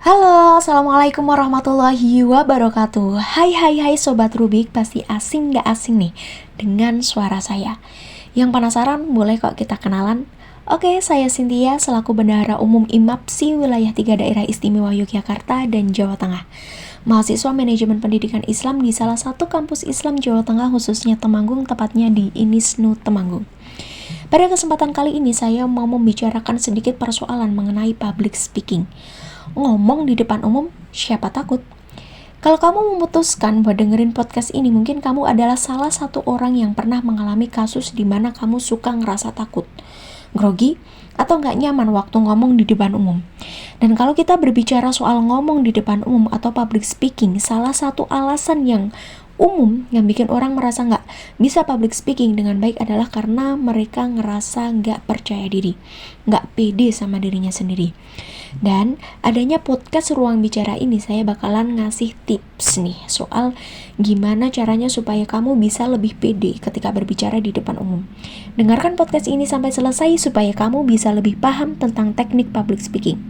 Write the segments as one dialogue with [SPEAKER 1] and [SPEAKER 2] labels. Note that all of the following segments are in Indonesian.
[SPEAKER 1] Halo, Assalamualaikum warahmatullahi wabarakatuh. Hai Sobat Rubik, pasti asing gak asing nih dengan suara saya. Yang penasaran, boleh kok kita kenalan? Oke, saya Cynthia selaku Bendahara Umum IMAPSI Wilayah 3 Daerah Istimewa Yogyakarta dan Jawa Tengah. Mahasiswa Manajemen Pendidikan Islam di salah satu kampus Islam Jawa Tengah, khususnya Temanggung, tepatnya di INISNU Temanggung. Pada kesempatan kali ini saya mau membicarakan sedikit persoalan mengenai public speaking. Ngomong di depan umum, siapa takut? Kalau kamu memutuskan buat dengerin podcast ini, mungkin kamu adalah salah satu orang yang pernah mengalami kasus di mana kamu suka ngerasa takut, grogi, atau nggak nyaman waktu ngomong di depan umum. Dan kalau kita berbicara soal ngomong di depan umum atau public speaking, salah satu alasan yang umum yang bikin orang merasa nggak bisa public speaking dengan baik adalah karena mereka ngerasa nggak percaya diri, nggak pede sama dirinya sendiri. Dan adanya podcast Ruang Bicara ini, saya bakalan ngasih tips nih soal gimana caranya supaya kamu bisa lebih pede ketika berbicara di depan umum. Dengarkan podcast ini sampai selesai supaya kamu bisa lebih paham tentang teknik public speaking.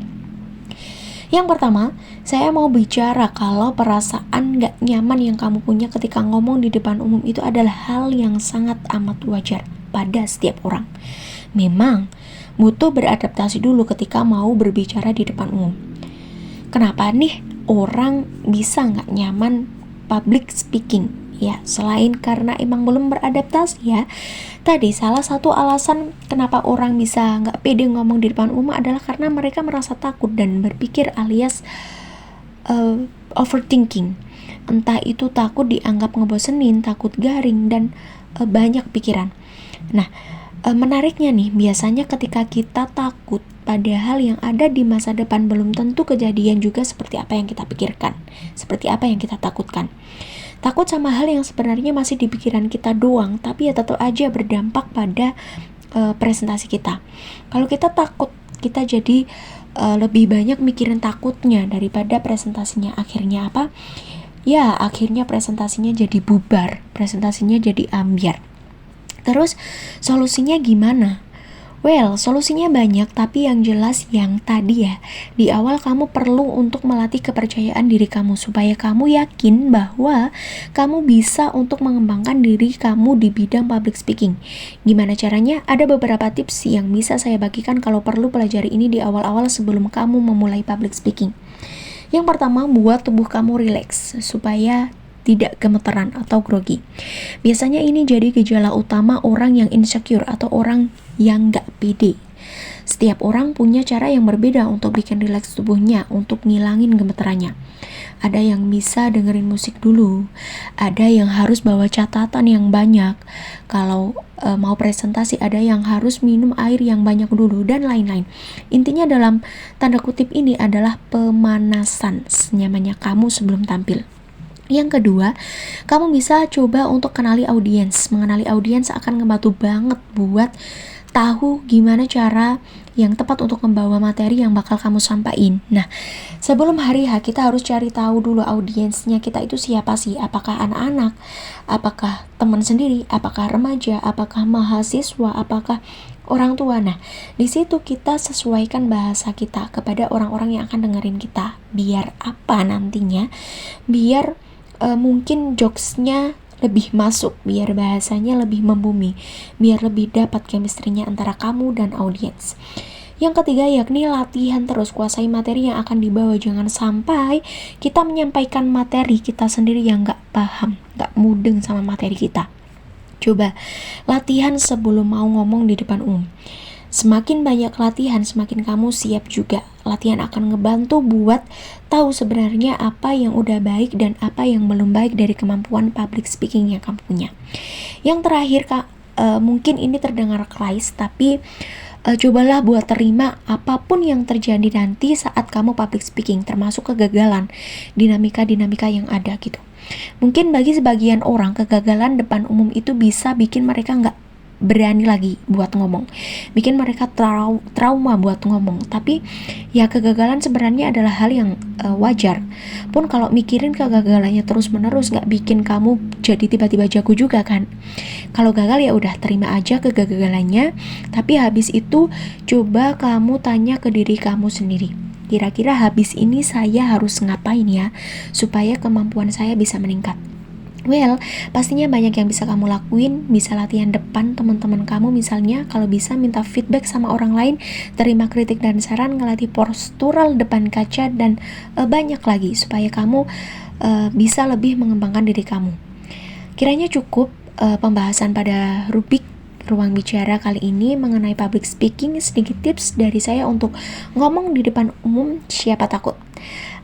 [SPEAKER 1] Yang pertama, saya mau bicara kalau perasaan gak nyaman yang kamu punya ketika ngomong di depan umum itu adalah hal yang sangat amat wajar pada setiap orang. Memang butuh beradaptasi dulu ketika mau berbicara di depan umum. Kenapa nih orang bisa gak nyaman public speaking? Ya, selain karena emang belum beradaptasi ya. Tadi salah satu alasan kenapa orang bisa nggak pede ngomong di depan umum adalah karena mereka merasa takut dan berpikir alias overthinking. Entah itu takut dianggap ngebosenin, takut garing, dan banyak pikiran. Nah, menariknya nih, biasanya ketika kita takut pada hal yang ada di masa depan belum tentu kejadian juga seperti apa yang kita pikirkan, seperti apa yang kita takutkan. Takut sama hal yang sebenarnya masih di pikiran kita doang, tapi ya tetap aja berdampak pada presentasi kita. Kalau kita takut, kita jadi lebih banyak mikirin takutnya daripada presentasinya. Akhirnya apa? Ya, akhirnya presentasinya jadi bubar, presentasinya jadi ambyar. Terus solusinya gimana? Well, solusinya banyak, tapi yang jelas yang tadi ya, di awal kamu perlu untuk melatih kepercayaan diri kamu supaya kamu yakin bahwa kamu bisa untuk mengembangkan diri kamu di bidang public speaking. Gimana caranya? Ada beberapa tips yang bisa saya bagikan kalau perlu pelajari ini di awal-awal sebelum kamu memulai public speaking. Yang pertama, buat tubuh kamu rileks supaya tidak gemeteran atau grogi. Biasanya ini jadi gejala utama orang yang insecure atau orang yang gak pede. Setiap orang punya cara yang berbeda untuk bikin rileks tubuhnya, untuk ngilangin gemeterannya. Ada yang bisa dengerin musik dulu, ada yang harus bawa catatan yang banyak. Kalau mau presentasi, ada yang harus minum air yang banyak dulu, dan lain-lain. Intinya dalam tanda kutip ini adalah pemanasan senyamannya kamu sebelum tampil. Yang kedua, kamu bisa coba untuk kenali audiens. Mengenali audiens akan ngebantu banget buat tahu gimana cara yang tepat untuk membawa materi yang bakal kamu sampaikan. Nah, sebelum hari H kita harus cari tahu dulu audiensnya kita itu siapa sih? Apakah anak-anak? Apakah teman sendiri? Apakah remaja? Apakah mahasiswa? Apakah orang tua? Nah, di situ kita sesuaikan bahasa kita kepada orang-orang yang akan dengerin kita. Biar apa nantinya? Biar mungkin jokesnya lebih masuk, biar bahasanya lebih membumi, biar lebih dapat chemistry-nya antara kamu dan audiens. Yang ketiga yakni latihan terus, kuasai materi yang akan dibawa. Jangan sampai kita menyampaikan materi kita sendiri yang gak paham, gak mudeng sama materi kita. Coba latihan sebelum mau ngomong di depan umum. Semakin banyak latihan, semakin kamu siap juga. Latihan akan ngebantu buat tahu sebenarnya apa yang udah baik dan apa yang belum baik dari kemampuan public speaking yang kamu punya. Yang terakhir, mungkin ini terdengar keras, tapi cobalah buat terima apapun yang terjadi nanti saat kamu public speaking, termasuk kegagalan, dinamika-dinamika yang ada gitu. Mungkin bagi sebagian orang, kegagalan depan umum itu bisa bikin mereka nggak berani lagi buat ngomong, bikin mereka trauma buat ngomong. Tapi ya kegagalan sebenarnya adalah hal yang wajar. Pun kalau mikirin kegagalannya terus menerus nggak bikin kamu jadi tiba-tiba jago juga kan. Kalau gagal ya udah terima aja kegagalannya, tapi habis itu coba kamu tanya ke diri kamu sendiri, kira-kira habis ini saya harus ngapain ya supaya kemampuan saya bisa meningkat. Well, pastinya banyak yang bisa kamu lakuin. Bisa latihan depan teman-teman kamu misalnya, kalau bisa minta feedback sama orang lain, terima kritik dan saran, ngelatih postural depan kaca, dan banyak lagi supaya kamu bisa lebih mengembangkan diri kamu. Kiranya cukup pembahasan pada Rubik Ruang Bicara kali ini mengenai public speaking. Sedikit tips dari saya untuk ngomong di depan umum, siapa takut.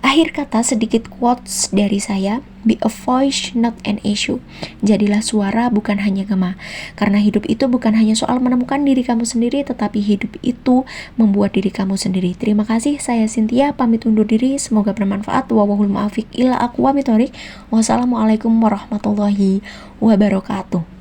[SPEAKER 1] Akhir kata, sedikit quotes dari saya. Be a voice, not an issue. Jadilah suara, bukan hanya gema. Karena hidup itu bukan hanya soal menemukan diri kamu sendiri, tetapi hidup itu membuat diri kamu sendiri. Terima kasih, saya Cynthia, pamit undur diri. Semoga bermanfaat. Wallahul muwaffiq ila aqwamit thoriq. Wassalamualaikum warahmatullahi wabarakatuh.